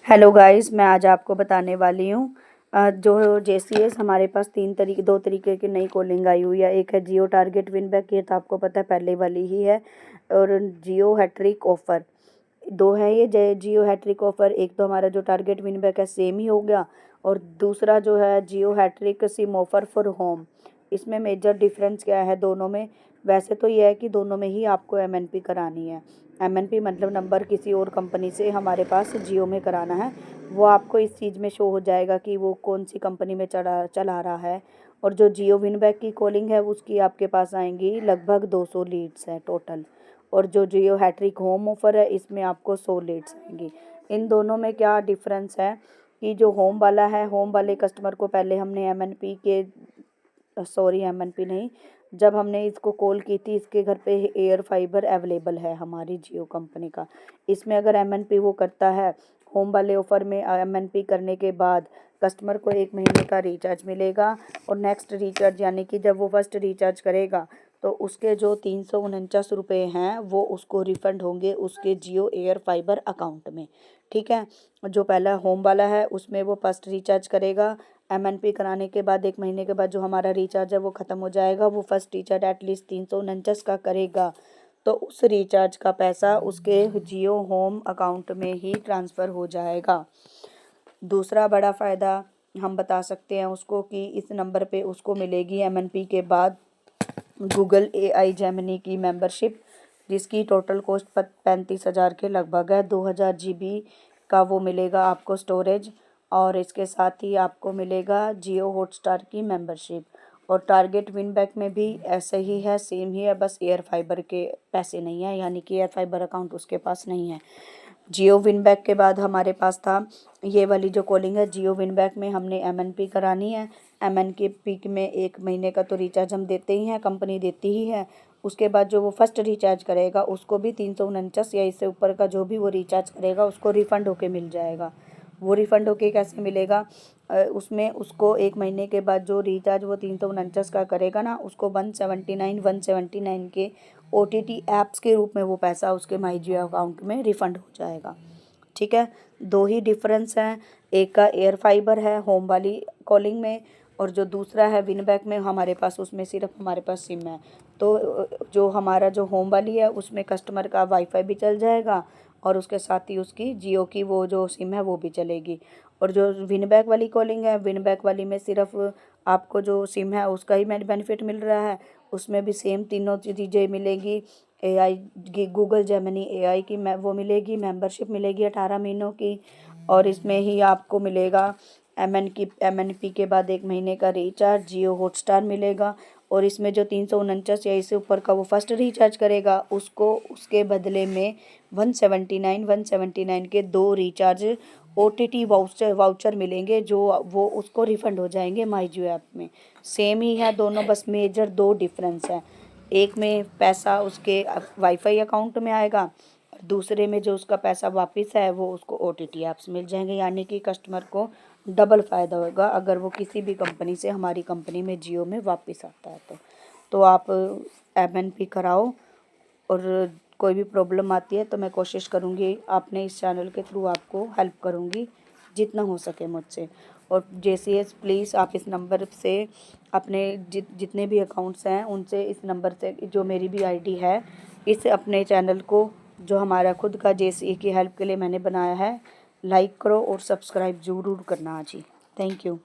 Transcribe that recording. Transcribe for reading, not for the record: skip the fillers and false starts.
Hello guys, मैं आज आपको बताने वाली हूँ जो जेसीएस हमारे पास दो तरीके की नई कॉलिंग आई हुई है। एक है जियो टारगेट विन बैक, ये तो आपको पता है पहले वाली ही है। और जियो हैट्रिक ऑफ़र, दो है ये जियो हैट्रिक ऑफ़र। एक तो हमारा जो टारगेट विन बैक है सेम ही हो गया, और दूसरा जो है Jio hattrick SIM offer for home. इसमें मेजर डिफरेंस क्या है दोनों में? वैसे तो ये है कि दोनों में ही आपको एमएनपी करानी है। एमएनपी मतलब नंबर किसी और कंपनी से हमारे पास जियो में कराना है। वो आपको इस चीज़ में शो हो जाएगा कि वो कौन सी कंपनी में चला रहा है। और जो जियो विन बैक की कॉलिंग है उसकी आपके पास आएंगी लगभग 200 लीड्स हैं टोटल। और जो जियो हैट्रिक होम ऑफ़र है इसमें आपको 100 लीड्स आएंगी। इन दोनों में क्या डिफरेंस है कि जो होम वाला है, होम वाले कस्टमर को पहले हमने एमएनपी नहीं, जब हमने इसको कॉल की थी इसके घर पे एयर फाइबर अवेलेबल है हमारी जियो कंपनी का। इसमें अगर एमएनपी वो करता है होम वाले ऑफ़र में, एमएनपी करने के बाद कस्टमर को 1 महीने का रिचार्ज मिलेगा। और नेक्स्ट रिचार्ज यानी कि जब वो फर्स्ट रिचार्ज करेगा तो उसके जो 349 रुपये हैं वो उसको रिफ़ंड होंगे उसके जियो एयर फाइबर अकाउंट में। ठीक है, जो पहला होम वाला है उसमें वो फर्स्ट रिचार्ज करेगा, एमएनपी कराने के बाद 1 महीने के बाद जो हमारा रिचार्ज है वो ख़त्म हो जाएगा। वो फर्स्ट रिचार्ज एटलीस्ट 349 का करेगा तो उस रिचार्ज का पैसा उसके जियो होम अकाउंट में ही ट्रांसफ़र हो जाएगा। दूसरा बड़ा फ़ायदा हम बता सकते हैं उसको कि इस नंबर पे उसको मिलेगी एमएनपी के बाद गूगल एआई जेमिनी की मेंबरशिप, जिसकी टोटल कॉस्ट 35,000 के लगभग है। 2000 जीबी का वो मिलेगा आपको स्टोरेज, और इसके साथ ही आपको मिलेगा जियो हॉटस्टार की मेंबरशिप। और टारगेट विन बैक में भी ऐसे ही है, सेम ही है, बस एयर फाइबर के पैसे नहीं है, यानी कि एयर फाइबर अकाउंट उसके पास नहीं है। जियो विन बैक के बाद हमारे पास था ये वाली जो कॉलिंग है। जियो विन बैक में हमने एमएनपी करानी है। एमएनपी में 1 महीने का तो रिचार्ज हम देते ही हैं, कंपनी देती ही है। उसके बाद जो वो फर्स्ट रिचार्ज करेगा उसको भी 349 या इससे ऊपर का जो भी वो रिचार्ज करेगा उसको रिफ़ंड होके मिल जाएगा। वो रिफ़ंड होके कैसे मिलेगा? उसमें उसको 1 महीने के बाद जो रिचार्ज वो 349 का करेगा ना, उसको 179 के ओटीटी ऐप्स के रूप में वो पैसा उसके माई जियो अकाउंट में रिफ़ंड हो जाएगा। ठीक है, दो ही डिफरेंस हैं। एक का एयर फाइबर है होम वाली कॉलिंग में, और जो दूसरा है विन बैक में हमारे पास, उसमें सिर्फ हमारे पास सिम है। तो जो हमारा जो होम वाली है उसमें कस्टमर का वाईफाई भी चल जाएगा, और उसके साथ ही उसकी जियो की वो जो सिम है वो भी चलेगी। और जो विन बैक वाली कॉलिंग है, विन बैक वाली में सिर्फ आपको जो सिम है उसका ही बेनिफिट मिल रहा है। उसमें भी सेम तीनों चीज़ें मिलेंगी। एआई की गूगल जेमिनी एआई की वो मिलेगी, मेंबरशिप मिलेगी 18 महीनों की। और इसमें ही आपको मिलेगा एमएनपी के बाद 1 महीने का रिचार्ज, जियो हॉटस्टार मिलेगा। और इसमें जो 349 या इससे ऊपर का वो फर्स्ट रिचार्ज करेगा उसको उसके बदले में 179 के 2 रिचार्ज ओटीटी वाउचर मिलेंगे, जो वो उसको रिफ़ंड हो जाएंगे माई जियो ऐप में। सेम ही है दोनों, बस मेजर 2 डिफरेंस है। एक में पैसा उसके वाईफाई अकाउंट में आएगा, और दूसरे में जो उसका पैसा वापस है वो उसको ओटीटी ऐप्स मिल जाएंगे, यानी कि कस्टमर को डबल फ़ायदा होगा अगर वो किसी भी कंपनी से हमारी कंपनी में जियो में वापस आता है तो आप एमएनपी कराओ। और कोई भी प्रॉब्लम आती है तो मैं कोशिश करूँगी आपने इस चैनल के थ्रू आपको हेल्प करूँगी जितना हो सके मुझसे। और जेसीएस प्लीज़ आप इस नंबर से अपने जितने भी अकाउंट्स हैं उनसे इस नंबर से, जो मेरी भी आईडी है, इस अपने चैनल को जो हमारा खुद का जेसीए की हेल्प के लिए मैंने बनाया है, लाइक करो और सब्सक्राइब ज़रूर करना जी। Thank you.